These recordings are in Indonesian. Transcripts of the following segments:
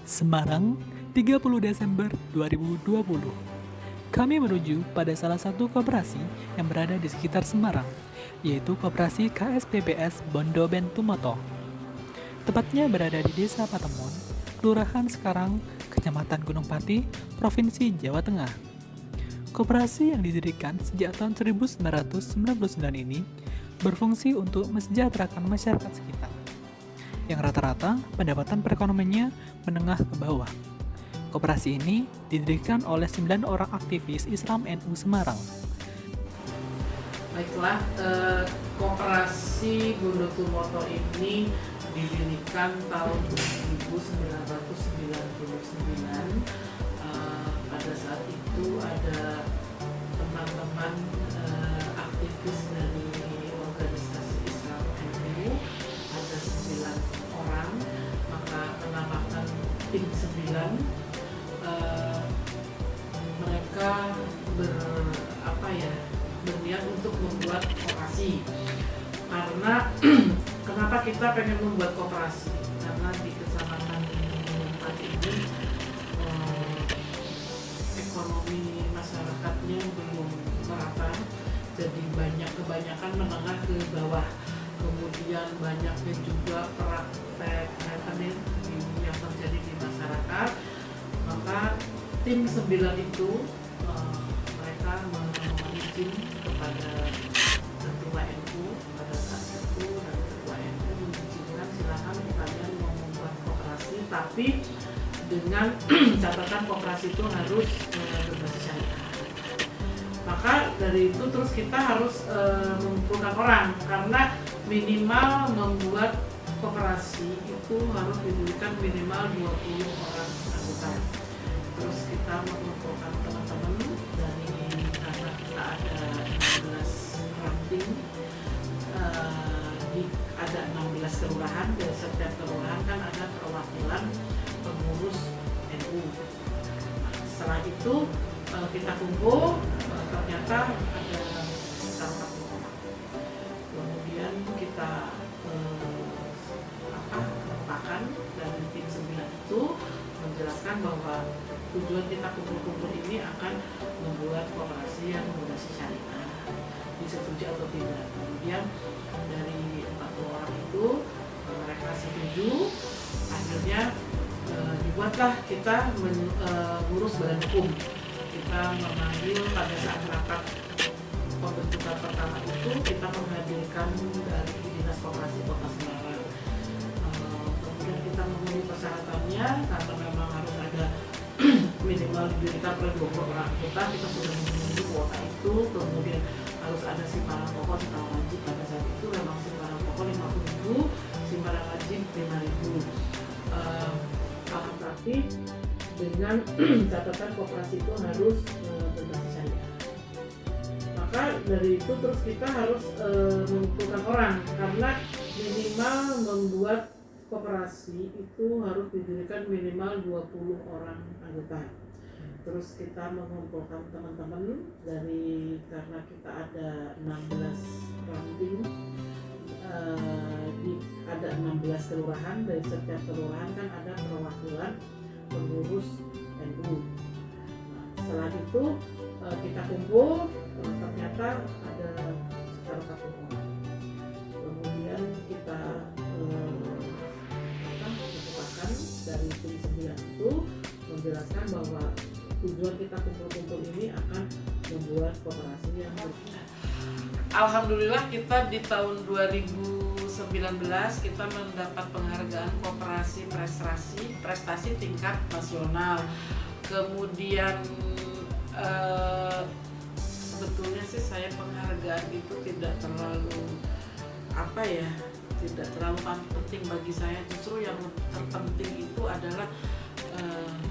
Semarang, 30 Desember 2020. Kami menuju pada salah satu koperasi yang berada di sekitar Semarang, yaitu Koperasi KSPBS Bondo Bentumoto. Tepatnya berada di Desa Patemon, Kelurahan Sekarang, Kecamatan Gunung Pati, Provinsi Jawa Tengah. Koperasi yang didirikan sejak tahun 1999 ini berfungsi untuk mesejahterakan masyarakat sekitar, yang rata-rata pendapatan perekonomiannya menengah ke bawah. Koperasi ini didirikan oleh 9 orang aktivis Islam NU Semarang. Baiklah, Koperasi Bondo Tumoto ini didirikan tahun 1999. Pada saat itu ada teman-teman aktivis dari organisasi Islam NU, ada 9 orang, maka menamakan tim 9. Mereka berniat untuk membuat koperasi. Karena kenapa kita pengen membuat koperasi? Karena di Kecamatan Gunung ini ekonomi masyarakatnya belum merata, jadi kebanyakan menengah ke bawah. Kemudian banyaknya juga praktek happening yang terjadi di masyarakat. Maka tim 9 itu mereka izin kepada ketua NU pada saat itu, dan ketua NU mengizinkan silakan kalian mau membuat koperasi, tapi dengan catatan koperasi itu harus berbasis syariah. Maka dari itu terus kita harus mengumpulkan orang, karena minimal membuat koperasi itu harus didirikan minimal 20 orang anggota. Terus kita mengumpulkan teman-teman karena kita ada 16 ranting, ada 16 kelurahan, dari setiap kelurahan kan ada perwakilan pengurus NU. Setelah itu kita kumpul, ternyata ada salah satu orang. Kemudian kita kemukakan dari tim 9 itu menjelaskan bahwa tujuan kita kumpul-kumpul ini akan membuat koperasi yang berbasis syariah, disetujui atau tidak. Kemudian dari 40 orang itu mereka setuju, akhirnya dibuatlah kita mengurus badan hukum. Kita memanggil pada saat rapat pembentukan pertama itu, kita menghadirkan dari Dinas Koperasi Kota Semarang. Kemudian kita memenuhi persyaratannya, karena memang harus ada minimal didirikan oleh 20 orang anggota. Kita sudah memenuhi kuota itu. Kemudian harus ada simpanan pokok, simpanan wajib. Pada saat itu memang simpanan pokok 50.000, simpanan wajib 5.000. Tapi dengan catatan koperasi itu harus berbasis syariah. Maka dari itu terus kita harus mengumpulkan orang, karena minimal membuat koperasi itu harus didirikan minimal 20 orang anggota. Terus kita mengumpulkan teman-teman karena kita ada 16 ranting, ada 16 kelurahan, dari setiap kelurahan kan ada perwakilan pengurus NU. Setelah itu kita kumpul, ternyata ada sekitar 40 orang. Kemudian kita kemukakan dari tim 9 itu menjelaskan bahwa tujuan kita kumpul-kumpul ini akan membuat koperasi yang Alhamdulillah kita di tahun 2019 kita mendapat penghargaan koperasi prestasi tingkat nasional. Kemudian sebetulnya sih saya penghargaan itu tidak terlalu penting bagi saya. Justru yang terpenting itu adalah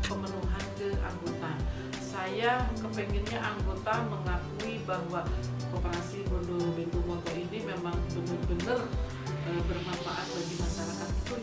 pemenuhan ke anggota. Saya kepenginnya anggota mengakui bahwa Koperasi Bondo Bentumoto ini memang benar-benar bermanfaat bagi masyarakat itu.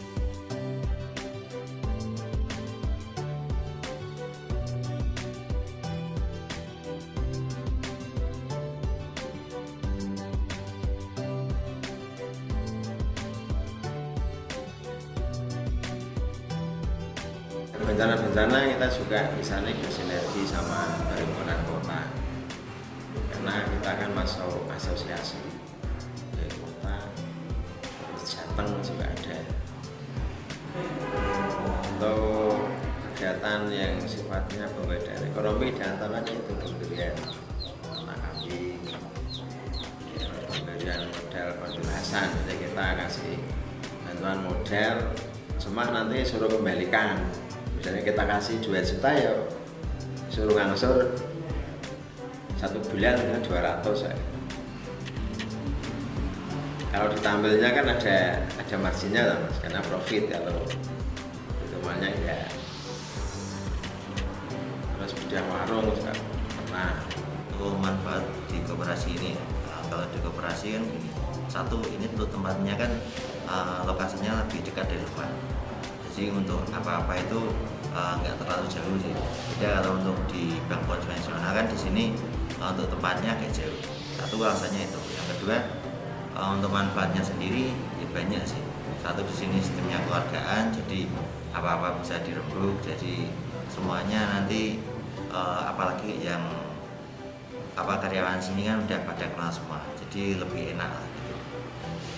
bencana-bencana kita juga misalnya bersinergi sama perhimpunan kota, karena kita kan masuk asosiasi dari kota, terus Jateng juga ada. Untuk kegiatan yang sifatnya pemberdayaan ekonomi diantaranya itu pemberian ternak kambing, pemberian modal konsultasan. Jadi kita kasih bantuan modal, cuma nanti suruh kembalikan. Misalnya kita kasih 2 juta ya suruh ngangsur 1 bulan dengan 200 ya. Kalau ditampilnya kan ada marginnya lah Mas, karena profit kalau hitungannya ya. Terus bidang warung juga pernah. Untuk manfaat di koperasi ini, kalau di koperasi kan gini, satu ini untuk tempatnya kan lokasinya lebih dekat dari rumah, jadi untuk apa-apa itu nggak terlalu jauh sih. Jadi kalau untuk di bank konvensional kan di sini untuk tempatnya agak jauh. Satu alasannya itu. Yang kedua untuk manfaatnya sendiri ya banyak sih. Satu di sini sistemnya keluargaan, jadi apa-apa bisa dirembuk, jadi semuanya nanti apalagi yang karyawan sini kan udah pada kenal semua, jadi lebih enak gitu.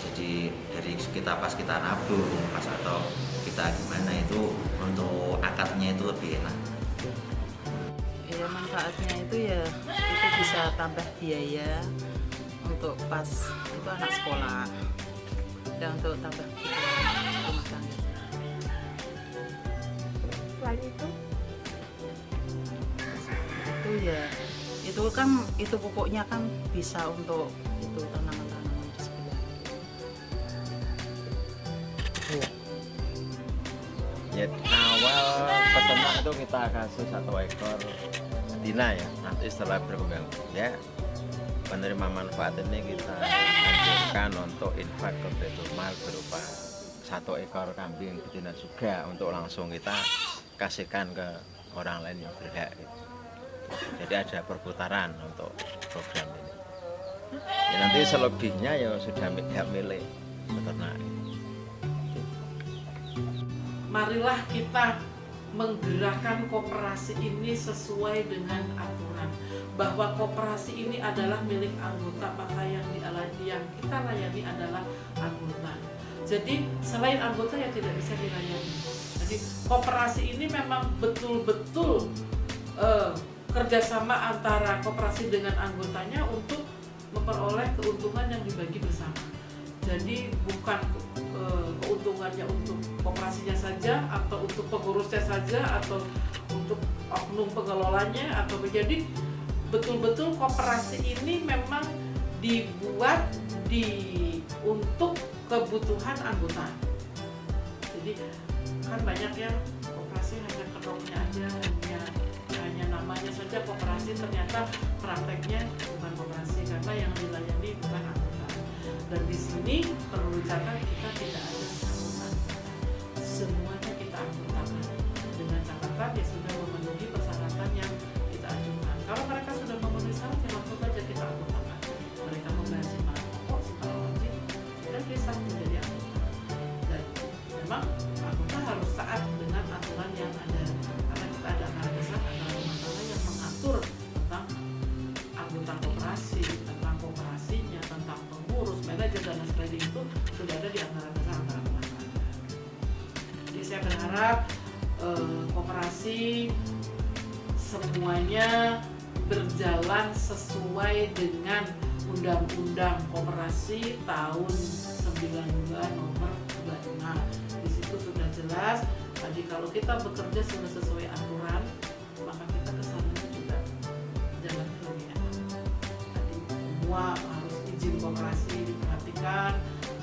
Jadi dari pas kita nabung pas atau kita gimana itu untuk akadnya itu lebih enak. Ya manfaatnya itu ya itu bisa tambah biaya untuk pas itu anak sekolah dan untuk tambah rumah tangga. Selain itu Ya itu kan itu pupuknya kan bisa untuk itu tanaman-tanaman di sebelah. Ya awal peternak itu kita kasih 1 ekor betina ya. Nanti setelah berkembang ya penerima manfaat ini kita anjurkan untuk infak ke Baitul Mal berupa 1 ekor kambing betina juga untuk langsung kita kasihkan ke orang lain yang berhak gitu. Jadi ada perputaran untuk program ini. Ya, nanti selebihnya ya sudah hak milik peternak. Marilah kita menggerakkan koperasi ini sesuai dengan aturan, bahwa koperasi ini adalah milik anggota, maka yang kita layani adalah anggota. Jadi selain anggota yang tidak bisa dilayani. Jadi koperasi ini memang betul-betul kerjasama antara koperasi dengan anggotanya untuk memperoleh keuntungan yang dibagi bersama. Jadi bukan keuntungannya untuk koperasinya saja atau untuk pengurusnya saja atau untuk oknum pengelolanya atau jadi betul-betul koperasi ini memang dibuat untuk kebutuhan anggota. Jadi kan banyak yang koperasi hanya kedoknya aja, hanya namanya saja koperasi, ternyata prakteknya bukan koperasi karena yang dilayani bukan anggota. Dan di sini perlu dicatat kita tidak ada anggota, semuanya kita anggotakan dengan catatan ya sudah memenuhi persyaratan yang kita ajukan. Kalau mereka sudah memenuhi syarat ya langsung saja kita anggotakan. Mereka membayar simpan pokok setelah wajib dan bisa menjadi anggota. Dan memang anggota harus taat dengan aturan yang ada karena kita ada anggaran besar, anggaran rumah tangga yang mengatur tentang anggota koperasi, tentang koperasinya, tentang pengurus, manajer dan lain sebagainya itu sudah ada di anggaran besar anggaran rumah tangga. Jadi saya berharap koperasi semuanya berjalan sesuai dengan Undang-Undang Koperasi tahun 92 nomor 26. Di situ sudah jelas. Jadi kalau kita bekerja sudah sesuai aturan, maka kita kesananya juga jalan lebih enak. Jadi semua harus izin koperasi diperhatikan,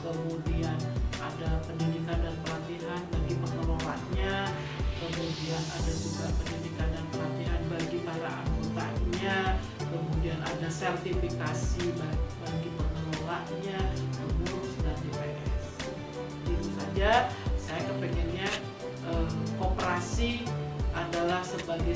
kemudian ada pendidikan dan pelatihan bagi pengelolanya, kemudian ada juga pendidikan dan pelatihan bagi para anggotanya, kemudian ada sertifikasi bagi pengelolanya, pengurus dan DPS. Itu saja saya kepengennya koperasi adalah sebagai